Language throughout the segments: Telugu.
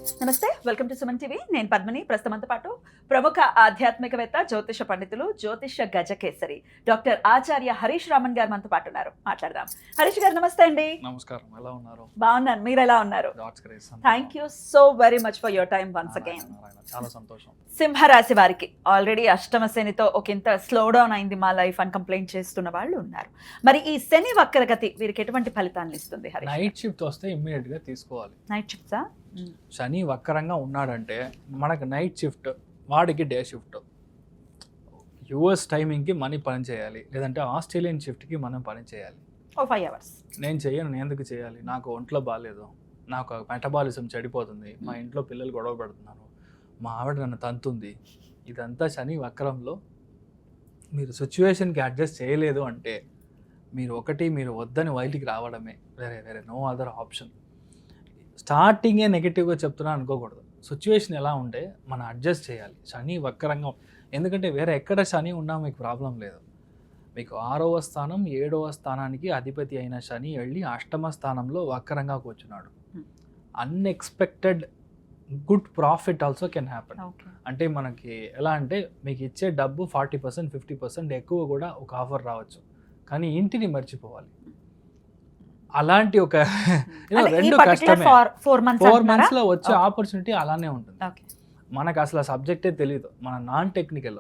నమస్తే, వెల్కమ్ టు సుమన్ టీవీ. నేను పద్మిని. ప్రస్తుతంతో పాటు ప్రముఖ ఆధ్యాత్మికవేత్త, జ్యోతిష పండితులు, జ్యోతిష గజకేసరి డాక్టర్ ఆచార్య హరీష్ రామన్ గారు మనతో పాటు ఉన్నారు. మాట్లాడదాం. హరీష్ గారు నమస్తే అండి. నమస్కారం, ఎలా ఉన్నారు? బాగున్నాను, మీరు ఎలా ఉన్నారు? Thank you so very much for your time once again. చాలా సంతోషం. సింహరాశి వారికి ఆల్రెడీ అష్టమ శనితో ఒకంత స్లో డౌన్ అయింది మా లైఫ్ అని కంప్లైంట్ చేస్తున్న వాళ్ళు ఉన్నారు. మరి ఈ శని వక్రగతి వీరికి ఎటువంటి ఫలితాన్ని ఇస్తుంది? హరీష్, నైట్ షిఫ్ట్ వస్తే ఇమ్మీడియట్ గా తీసుకోవాలి. నైట్ షిఫ్ట్సా? శని వక్రంగా ఉన్నాడంటే మనకు నైట్ షిఫ్ట్, వాడికి డే షిఫ్ట్. యుఎస్ టైమింగ్కి మనీ పని చేయాలి, లేదంటే ఆస్ట్రేలియన్ షిఫ్ట్కి మనం పని చేయాలి. 5 hours నేను చెయ్యను, నేను ఎందుకు చేయాలి? నాకు ఒంట్లో బాగాలేదు, నాకు మెటబాలిజం చెడిపోతుంది, మా ఇంట్లో పిల్లలు గొడవ పెడుతున్నారు, మా ఆవిడ నన్ను తంతుంది. ఇదంతా శని వక్రంలో మీరు సిచ్యువేషన్కి అడ్జస్ట్ చేయలేదు అంటే మీరు వద్దని బయటికి రావడమే, వేరే నో అదర్ ఆప్షన్. స్టార్టింగే నెగిటివ్గా చెప్తున్నా అనుకోకూడదు. సిచ్యువేషన్ ఎలా ఉంటే మనం అడ్జస్ట్ చేయాలి. శని వక్రంగా, ఎందుకంటే వేరే ఎక్కడ శని ఉన్నా మీకు ప్రాబ్లం లేదు. మీకు 6వ స్థానం 7వ స్థానానికి అధిపతి అయిన శని వెళ్ళి 8వ స్థానంలో వక్రంగా కూర్చున్నాడు. Unexpected good profit also can happen. అంటే మనకి ఎలా అంటే మీకు ఇచ్చే డబ్బు 40% 50% ఎక్కువ కూడా ఒక ఆఫర్ రావచ్చు, కానీ ఇంటిని మర్చిపోవాలి. అలాంటి ఒక రెండు కష్టమే. 4 months లో వచ్చే ఆపర్చునిటీ అలానే ఉంటుంది. మనకు అసలు సబ్జెక్టే తెలియదు, మన నాన్ టెక్నికల్.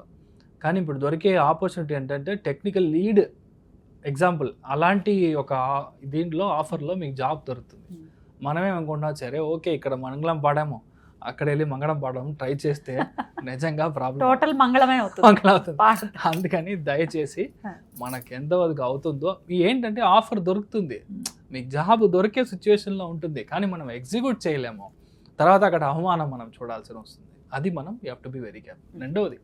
కానీ ఇప్పుడు దొరికే ఆపర్చునిటీ ఏంటంటే టెక్నికల్ లీడ్ ఎగ్జాంపుల్, అలాంటి ఒక దీంట్లో ఆఫర్లో మీకు జాబ్ దొరుకుతుంది. మనమే అనుకుంటున్నాం సరే ఓకే ఇక్కడ మంగళం పాడాము, అక్కడ వెళ్ళి మంగళం పాడడం ట్రై చేస్తే నిజంగా ప్రాబ్లం, టోటల్ మంగళమే అవుతుంది. అందుకని దయచేసి మనకి ఎంతవరకు అవుతుందో, ఏంటంటే ఆఫర్ దొరుకుతుంది, మీకు జాబ్ దొరికే సిచ్యువేషన్లో ఉంటుంది, కానీ మనం ఎగ్జిక్యూట్ చేయలేము. తర్వాత అక్కడ అవమానం మనం చూడాల్సి వస్తుంది. అది మనం you have to be very careful. రెండవది,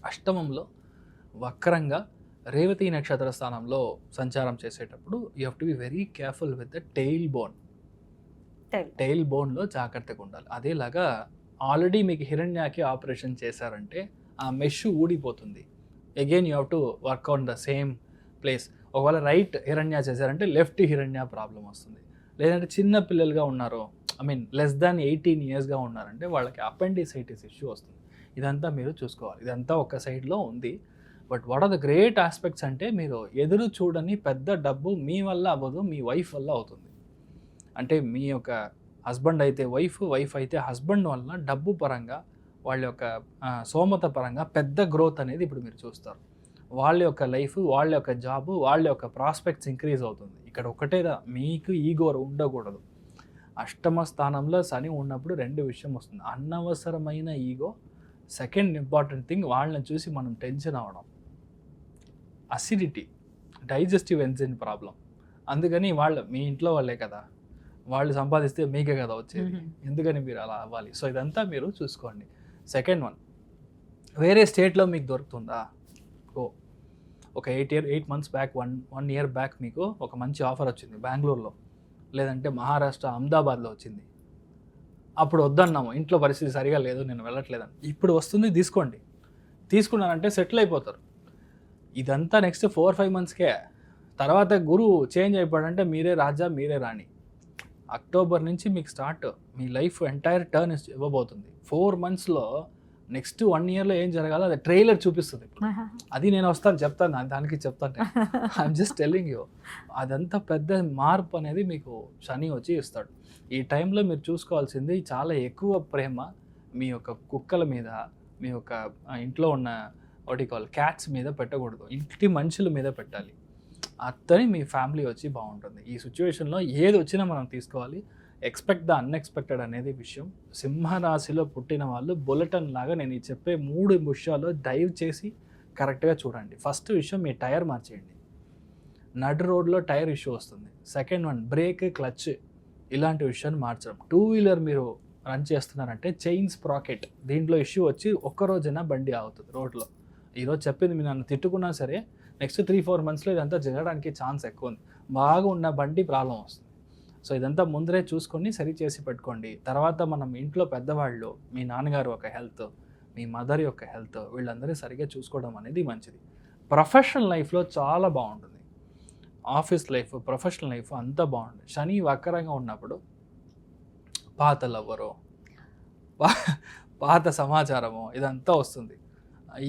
అష్టమంలో వక్రంగా రేవతి నక్షత్ర స్థానంలో సంచారం చేసేటప్పుడు you have to be very careful with the tail bone. Tail బోన్లో జాగ్రత్తగా ఉండాలి. అదేలాగా ఆల్రెడీ మీకు హిరణ్యాకి ఆపరేషన్ చేశారంటే ఆ మెష్ ఊడిపోతుంది. Again you have to work on the same place. ఒకవేళ రైట్ హిరణ్య చేశారంటే లెఫ్ట్ హిరణ్య ప్రాబ్లం వస్తుంది. లేదంటే చిన్న పిల్లలుగా ఉన్నారు, లెస్ దాన్ 18 yearsగా ఉన్నారంటే వాళ్ళకి అపెండిసైటిస్ ఇష్యూ వస్తుంది. ఇదంతా మీరు చూసుకోవాలి. ఇదంతా ఒక సైడ్లో ఉంది. But what are the great aspects అంటే మీరు ఎదురు చూడని పెద్ద డబ్బు మీ వల్ల అవ్వదు, మీ వైఫ్ వల్ల అవుతుంది. అంటే మీ యొక్క హస్బెండ్ అయితే వైఫ్ అయితే హస్బెండ్ వల్ల డబ్బు పరంగా, వాళ్ళ యొక్క సోమత పరంగా పెద్ద గ్రోత్ అనేది ఇప్పుడు మీరు చూస్తారు. వాళ్ళ యొక్క లైఫ్, వాళ్ళ యొక్క జాబ్, వాళ్ళ యొక్క ప్రాస్పెక్ట్స్ ఇంక్రీజ్ అవుతుంది. ఇక్కడ ఒకటేదా, మీకు ఈగో ఉండకూడదు. అష్టమ స్థానంలో శని ఉన్నప్పుడు 2 విషయం వస్తుంది. అనవసరమైన ఈగో, సెకండ్ ఇంపార్టెంట్ థింగ్ వాళ్ళని చూసి మనం టెన్షన్ అవ్వడం, అసిడిటీ, డైజెస్టివ్ ఎంజైమ్ ప్రాబ్లం. అందుకని మీ ఇంట్లో వాళ్ళే కదా, వాళ్ళు సంపాదిస్తే మీకే కదా వచ్చేది, ఎందుకని మీరు అలా అవ్వాలి? సో ఇదంతా మీరు చూసుకోండి. సెకండ్ వన్, వేరే స్టేట్లో మీకు దొరుకుతుందా? ఒక 8 months బ్యాక్, 1 year బ్యాక్ మీకు ఒక మంచి ఆఫర్ వచ్చింది బెంగళూరులో, లేదంటే మహారాష్ట్ర అహ్మదాబాద్లో వచ్చింది. అప్పుడు వద్దన్నాము, ఇంట్లో పరిస్థితి సరిగా లేదు, నేను వెళ్ళట్లేదని. ఇప్పుడు వస్తుంది, తీసుకోండి. తీసుకున్నానంటే సెటిల్ అయిపోతారు. ఇదంతా నెక్స్ట్ 4-5 monthsకే. తర్వాత గురువు చేంజ్ అయిపోయాడంటే మీరే రాజా, మీరే రాణి. అక్టోబర్ నుంచి మీకు స్టార్ట్, మీ లైఫ్ ఎంటైర్ టర్న్ ఇవ్వబోతుంది. 4 monthsలో నెక్స్ట్ 1 yearలో ఏం జరగాలో అది ట్రైలర్ చూపిస్తుంది. అది నేను చెప్తాను, దానికి చెప్తాను. I'm just telling you. అదంతా పెద్ద మార్పు అనేది మీకు శని వచ్చి ఇస్తాడు. ఈ టైంలో మీరు చూసుకోవాల్సింది చాలా ఎక్కువ ప్రేమ మీ యొక్క కుక్కల మీద, మీ యొక్క ఇంట్లో ఉన్న క్యాట్స్ మీద పెట్టకూడదు, ఇంటి మనుషుల మీద పెట్టాలి. అతని మీ ఫ్యామిలీ వచ్చి బాగుంటుంది. ఈ సిచ్యువేషన్లో ఏది వచ్చినా మనం తీసుకోవాలి. ఎక్స్పెక్ట్ ద అన్ఎక్స్పెక్టెడ్ అనేది విషయం. సింహరాశిలో పుట్టిన వాళ్ళు బులెటిన్ లాగా నేను చెప్పే 3 విషయాలు డైవ్ చేసి కరెక్ట్గా చూడండి. ఫస్ట్ విషయం, మీ టైర్ మార్చేయండి. నడు రోడ్లో టైర్ ఇష్యూ వస్తుంది. సెకండ్ వన్, బ్రేక్, క్లచ్ ఇలాంటి విషయాన్ని మార్చడం. 2-wheeler మీరు రన్ చేస్తున్నారంటే చైన్ స్ప్రాకెట్, దీంట్లో ఇష్యూ వచ్చి ఒక్కరోజైనా బండి ఆగుతుంది రోడ్లో. ఈరోజు చెప్పింది మీరు నన్ను తిట్టుకున్నా సరే నెక్స్ట్ 3-4 monthsలో ఇదంతా జరగడానికి ఛాన్స్ ఎక్కువ ఉంది. బాగా ఉన్న బండి ప్రాబ్లం వస్తుంది. సో ఇదంతా ముందరే చూసుకొని సరి చేసి పెట్టుకోండి. తర్వాత మనం ఇంట్లో పెద్దవాళ్ళు, మీ నాన్నగారు ఒక హెల్త్, మీ మదర్ యొక్క హెల్త్, వీళ్ళందరూ సరిగ్గా చూసుకోవడం అనేది మంచిది. ప్రొఫెషనల్ లైఫ్లో చాలా బాగుంటుంది. ఆఫీస్ లైఫ్, ప్రొఫెషనల్ లైఫ్ అంతా బాగుంటుంది. శని వక్రంగా ఉన్నప్పుడు పాత లవ్వరో, పాత సమాచారము ఇదంతా వస్తుంది.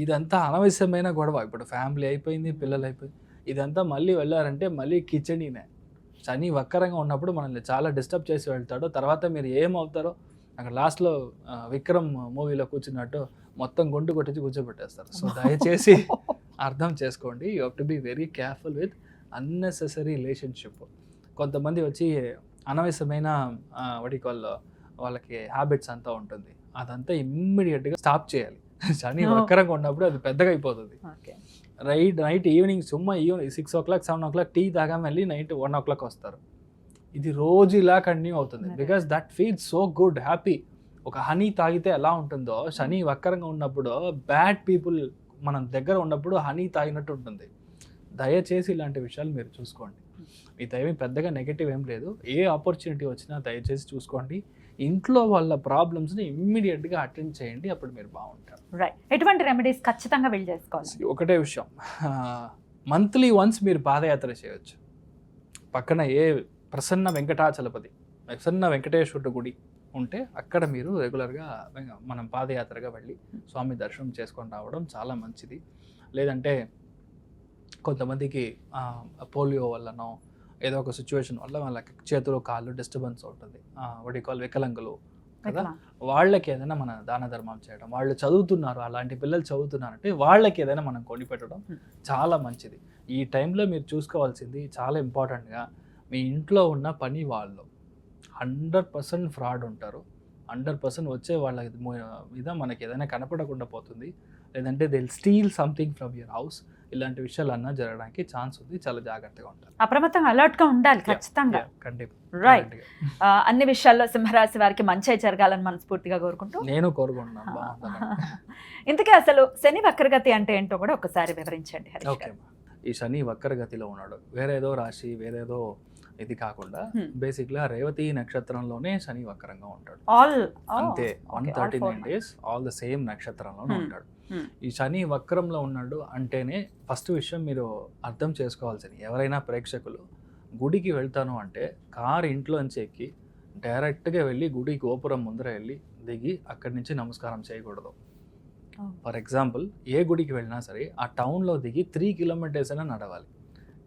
ఇదంతా అనవసరమైన గొడవ. ఇప్పుడు ఫ్యామిలీ అయిపోయింది, పిల్లలు అయిపోయింది, ఇదంతా మళ్ళీ వెళ్ళారంటే మళ్ళీ కిచెడీనే. శని వక్రంగా ఉన్నప్పుడు మనల్ని చాలా డిస్టర్బ్ చేసి వెళ్తాడు. తర్వాత మీరు ఏమవుతారో అక్కడ లాస్ట్లో విక్రమ్ మూవీలో కూర్చున్నట్టు మొత్తం గుండు కొట్టించి కూర్చోబెట్టేస్తారు. సో దయచేసి అర్థం చేసుకోండి. You have to be very careful with unnecessary relationship. కొంతమంది వచ్చి అనవసరమైన వాళ్ళకి హ్యాబిట్స్ అంతా ఉంటుంది, అదంతా ఇమ్మీడియట్గా స్టాప్ చేయాలి. శని వక్రంగా ఉన్నప్పుడు అది పెద్దగా అయిపోతుంది. Night evening 6 o'clock 7 o'clock tea తాగా మళ్ళీ నైట్ 1 o'clock వస్తారు. ఇది రోజు ఇలా కంటిన్యూ అవుతుంది. Because that feels so good, happy. ఒక హనీ తాగితే ఎలా ఉంటుందో శని వక్రంగా ఉన్నప్పుడు బ్యాడ్ పీపుల్ మనం దగ్గర ఉన్నప్పుడు హనీ తాగినట్టు ఉంటుంది. దయచేసి ఇలాంటి విషయాలు మీరు చూసుకోండి. మీ ఏమీ పెద్దగా నెగటివ్ ఏం లేదు. ఏ ఆపర్చునిటీ వచ్చినా దయచేసి చూసుకోండి. ఇంట్లో వాళ్ళ ప్రాబ్లమ్స్ని ఇమ్మీడియట్గా అటెండ్ చేయండి, అప్పుడు మీరు బాగుంటారు. రైట్. ఎటువంటి రెమెడీస్ ఖచ్చితంగా వీళ్ళు చేసుకోవాలి? ఒకటే విషయం, మంత్లీ వన్స్ మీరు పాదయాత్ర చేయొచ్చు. పక్కన ప్రసన్న వెంకటేశ్వరుడు గుడి ఉంటే అక్కడ మీరు రెగ్యులర్గా మనం పాదయాత్రగా వెళ్ళి స్వామి దర్శనం చేసుకొని రావడం చాలా మంచిది. లేదంటే కొంతమందికి పోలియో వల్లనో ఏదో ఒక సిచ్యువేషన్ వల్ల వాళ్ళకి చేతులు కాళ్ళు డిస్టర్బెన్స్ ఉంటుంది, వికలాంగులు కదా, వాళ్ళకి ఏదైనా మన దాన ధర్మం చేయడం. వాళ్ళు చదువుతున్నారు, అలాంటి పిల్లలు చదువుతున్నారంటే వాళ్ళకి ఏదైనా మనం కొనిపెట్టడం చాలా మంచిది. ఈ టైంలో మీరు చూసుకోవాల్సింది చాలా ఇంపార్టెంట్గా, మీ ఇంట్లో ఉన్న పని వాళ్ళు 100% ఫ్రాడ్ ఉంటారు. 100% వచ్చే వాళ్ళ మీద మనకి ఏదైనా కనపడకుండా పోతుంది. లేదంటే they steel something from your house. ఇలాంటి విషయాలు అన్నా జరగడానికి ఛాన్స్ ఉంది. చాలా జాగ్రత్తగా ఉంటారు. అప్రమత్తంగా అలర్ట్ గా ఉండాలి ఖచ్చితంగా. రైట్. అన్ని విషయాల్లో సింహరాశి వారికి మంచి జరగాలని మనస్ఫూర్తిగా కోరుకుంటూ నేను కోరుకుంటున్నాను. ఇంతకీ అసలు శని వక్రగతి అంటే ఏంటో కూడా ఒకసారి వివరించండి. ఓకే. ఈ శని వక్రగతిలో ఉన్నాడు, వేరేదో రాశి వేరేదో ఇది కాకుండా బేసిక్గా రేవతి నక్షత్రంలోనే శని వక్రంగా ఉంటాడు. అంతే 139 days ఆల్ ద సేమ్ నక్షత్రంలోనే ఉంటాడు. ఈ శని వక్రంలో ఉన్నాడు అంటేనే ఫస్ట్ విషయం మీరు అర్థం చేసుకోవాల్సింది, ఎవరైనా ప్రేక్షకులు గుడికి వెళ్తాను అంటే కారు ఇంట్లోంచి ఎక్కి డైరెక్ట్గా వెళ్ళి గుడి గోపురం ముందర వెళ్ళి దిగి అక్కడి నుంచి నమస్కారం చేయకూడదు. ఫర్ ఎగ్జాంపుల్ ఏ గుడికి వెళ్ళినా సరే ఆ టౌన్లో దిగి 3 kilometers అయినా నడవాలి.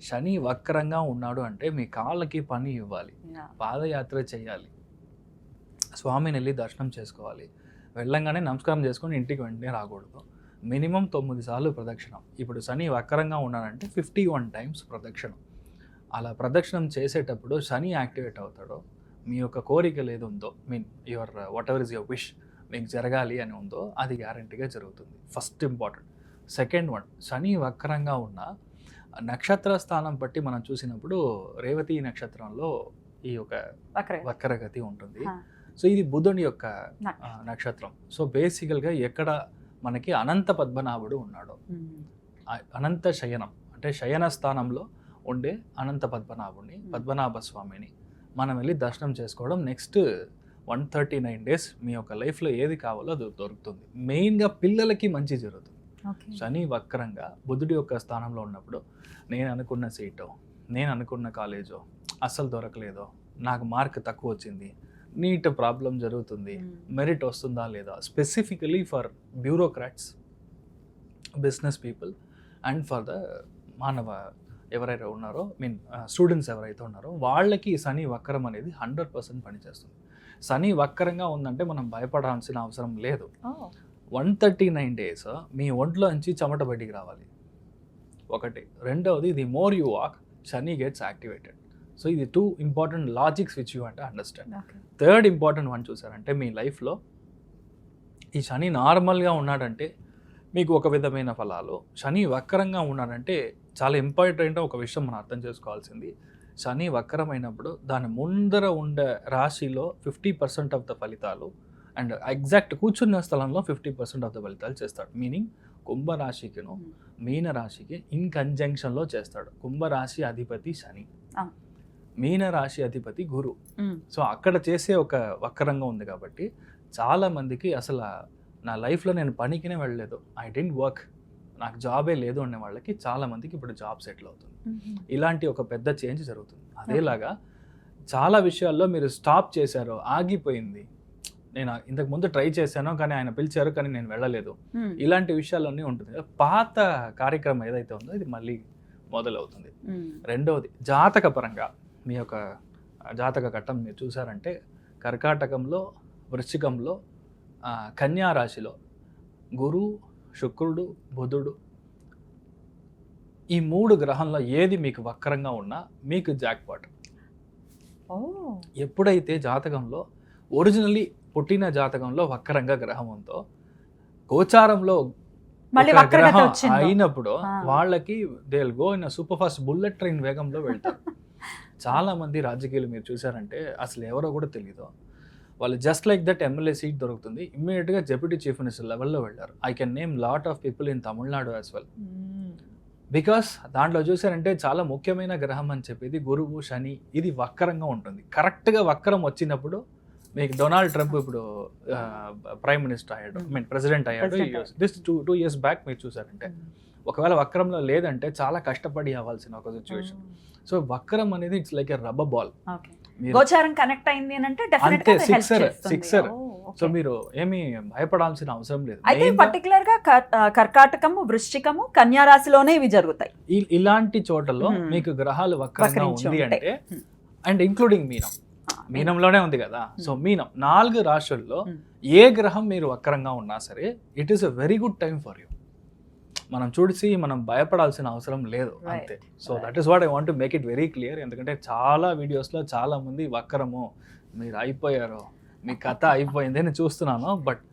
శని వక్రంగా ఉన్నాడు అంటే మీ కాళ్ళకి పని ఇవ్వాలి, పాదయాత్ర చేయాలి, స్వామిని వెళ్ళి దర్శనం చేసుకోవాలి, వెళ్ళంగానే నమస్కారం చేసుకొని ఇంటికి వెంటనే రాకూడదు. మినిమం 9 సార్లు ప్రదక్షిణం. ఇప్పుడు శని వక్రంగా ఉన్నాడంటే 51 times ప్రదక్షిణం. అలా ప్రదక్షిణం చేసేటప్పుడు శని యాక్టివేట్ అవుతాడో మీ యొక్క కోరికలు ఏది ఉందో, your what ever is your wish మీకు జరగాలి అని ఉందో అది గ్యారంటీగా జరుగుతుంది. First important. సెకండ్ వన్, శని వక్రంగా ఉన్న నక్షత్ర స్థానం బట్టి మనం చూసినప్పుడు రేవతి నక్షత్రంలో ఈ యొక్క వక్రగతి ఉంటుంది. సో ఇది బుధుని యొక్క నక్షత్రం. సో బేసికల్గా ఎక్కడ మనకి అనంత పద్మనాభుడు ఉన్నాడు, అనంత శయనం అంటే శయన స్థానంలో ఉండే అనంత పద్మనాభుడిని, పద్మనాభ స్వామిని మనం వెళ్ళి దర్శనం చేసుకోవడం. నెక్స్ట్ 139 days మీ యొక్క లైఫ్లో ఏది కావాలో అది దొరుకుతుంది. మెయిన్గా పిల్లలకి మంచి జరుగుతుంది. శని వక్రంగా బుధుడి యొక్క స్థానంలో ఉన్నప్పుడు నేను అనుకున్న సీటో, నేను అనుకున్న కాలేజో అస్సలు దొరకలేదో, నాకు మార్క్ తక్కువ వచ్చింది, నీట్ ప్రాబ్లం జరుగుతుంది, మెరిట్ వస్తుందా లేదా, specifically for bureaucrats, business people and for the మానవ ఎవరైతే ఉన్నారో స్టూడెంట్స్ ఎవరైతే ఉన్నారో వాళ్ళకి శని వక్రం అనేది 100% పనిచేస్తుంది. శని వక్రంగా ఉందంటే మనం భయపడాల్సిన అవసరం లేదు. 139 days మీ ఒంట్లో నుంచి చెమట బయటికి రావాలి ఒకటి. రెండవది, the more you walk Shani gets activated. So ఇది 2 important లాజిక్స్ విచ్ యూ అంటే అండర్స్టాండ్. థర్డ్ ఇంపార్టెంట్ వన్ చూసారంటే మీ లైఫ్లో ఈ శని నార్మల్గా ఉన్నాడంటే మీకు ఒక విధమైన ఫలాలు, శని వక్రంగా ఉన్నాడంటే చాలా ఇంపార్టెంట్ ఒక విషయం మనం అర్థం చేసుకోవాల్సింది. శని వక్రమైనప్పుడు దాని ముందర ఉండే రాశిలో 50% ఆఫ్ ద ఫలితాలు అండ్ ఎగ్జాక్ట్ కూర్చున్న స్థలంలో 50% ఆఫ్ ద ఫలితాలు చేస్తాడు. మీనింగ్ కుంభరాశికిను మీనరాశికి ఇన్ కంజంక్షన్లో చేస్తాడు. కుంభరాశి అధిపతి శని, మీనరాశి అధిపతి గురు. సో అక్కడ చేసే ఒక వక్రంగా ఉంది కాబట్టి చాలా మందికి అసలు నా లైఫ్లో నేను పనికినే వెళ్ళలేదు, ఐ డెంట్ వర్క్, నాకు జాబే లేదు అనే వాళ్ళకి చాలా మందికి ఇప్పుడు జాబ్ సెటిల్ అవుతుంది. ఇలాంటి ఒక పెద్ద చేంజ్ జరుగుతుంది. అదేలాగా చాలా విషయాల్లో మీరు స్టాప్ చేశారో, ఆగిపోయింది, నేను ఇంతకు ముందు ట్రై చేశాను కానీ ఆయన పిలిచారు కానీ నేను వెళ్ళలేదు, ఇలాంటి విషయాలన్నీ ఉంటుంది. పాత కార్యక్రమం ఏదైతే ఉందో ఇది మళ్ళీ మొదలవుతుంది. రెండవది జాతక పరంగా మీ యొక్క జాతక ఘట్టం మీరు చూసారంటే కర్కాటకంలో, వృశ్చికంలో, కన్యా రాశిలో గురు, శుక్రుడు, బుధుడు ఈ 3 గ్రహంలో ఏది మీకు వక్రంగా ఉన్నా మీకు జాక్పాట్. ఎప్పుడైతే జాతకంలో ఒరిజినల్లీ పుట్టిన జాతకంలో వక్రంగా గ్రహం ఉందో గోచారంలో గ్రహం అయినప్పుడు వాళ్ళకి they will go in super fast bullet train వేగంలో వెళ్తారు. చాలా మంది రాజకీయాలు మీరు చూసారంటే అసలు ఎవరో కూడా తెలియదు, వాళ్ళు just like that MLA seat దొరుకుతుంది ఇమ్మీడియట్గా డెప్యూటీ చీఫ్ మినిస్టర్ లెవెల్లో వెళ్ళారు. I can name lot of people in Tamil Nadu as well. Because దాంట్లో చూసారంటే చాలా ముఖ్యమైన గ్రహం అని చెప్పేది గురువు, శని, ఇది వక్రంగా ఉంటుంది. కరెక్ట్గా వక్రం వచ్చినప్పుడు మీకు డొనాల్డ్ ట్రంప్ ఇప్పుడు ప్రైమ్ మినిస్టర్ అయ్యాడు, ప్రెసిడెంట్ అయ్యాడు. దిస్ టూ ఇయర్స్ బ్యాక్ మీరు చూసారంటే ఒకవేళ వక్రంలో లేదంటే చాలా కష్టపడి అవ్వాల్సిన ఒక సిచ్యువేషన్. సో వక్రం అనేది it's like a rubber ball. గోచారం కనెక్ట్ అయింది అంటే అంతే, సిక్సర్. సో మీరు ఏమీ భయపడాల్సిన అవసరం లేదు. అయితే పర్టికులర్ గా కర్కాటకము, వృశ్చికము, కన్యా రాశిలోనే ఇవి జరుగుతాయి. ఇలాంటి చోటలో మీకు గ్రహాలు వక్రంగా ఉంది అంటే, అండ్ ఇంక్లూడింగ్ మీనంలోనే ఉంది కదా. సో మీనం 4 రాశుల్లో ఏ గ్రహం మీరు వక్రంగా ఉన్నా సరే it is a very good time for you. మనం చూసి మనం భయపడాల్సిన అవసరం లేదు అంతే. So that is what I want to make it very clear. ఎందుకంటే చాలా వీడియోస్లో చాలా మంది వక్రము, మీరు అయిపోయారు, మీ కథ అయిపోయింది అని చూస్తున్నాను. బట్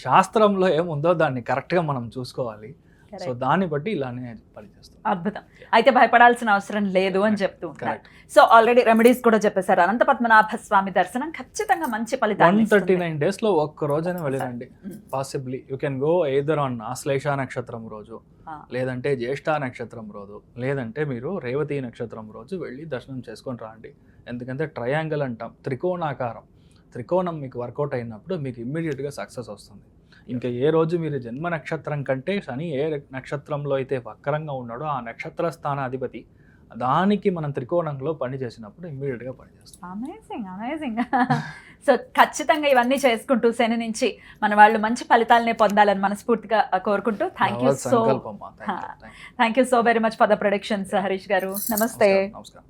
శాస్త్రంలో ఏముందో దాన్ని కరెక్ట్గా మనం చూసుకోవాలి. సో దాన్ని బట్టి ఇలానే పనిచేస్తాం. అద్భుతం. అయితే భయపడాల్సిన అవసరం లేదు అని చెప్తూ ఉంటారు. సో ఆల్రెడీ రెమెడీస్ కూడా చెప్పేశారు. అనంత పద్మనాభ స్వామి దర్శనం ఖచ్చితంగా మంచి ఫలితాలు. 139 days లో ఒక్క రోజైనా వెళ్ళిరండి. Possibly you can go either on Ashlesha నక్షత్రం రోజు, లేదంటే జ్యేష్ఠ నక్షత్రం రోజు, లేదంటే మీరు రేవతి నక్షత్రం రోజు వెళ్ళి దర్శనం చేసుకొని రండి. ఎందుకంటే ట్రయాంగిల్ అంటాం, త్రికోణాకారం. త్రికోణం మీకు వర్కౌట్ అయినప్పుడు మీకు ఇమ్మీడియట్గా సక్సెస్ వస్తుంది. ఇంకా ఏ రోజు మీరు జన్మ నక్షత్రం కంటే శని ఏ నక్షత్రంలో అయితే వక్రంగా ఉన్నాడో ఆ నక్షత్ర స్థానాధిపతి దానికి మనం త్రికోణంలో పని చేసినప్పుడు ఇమ్మీడియట్గా పనిచేస్తాం. అమేజింగ్. సో ఖచ్చితంగా ఇవన్నీ చేసుకుంటూ శని నుంచి మన వాళ్ళు మంచి ఫలితాలనే పొందాలని మనస్ఫూర్తిగా కోరుకుంటూ thank you so very much for the productions Harish గారు. నమస్తే. నమస్కారం.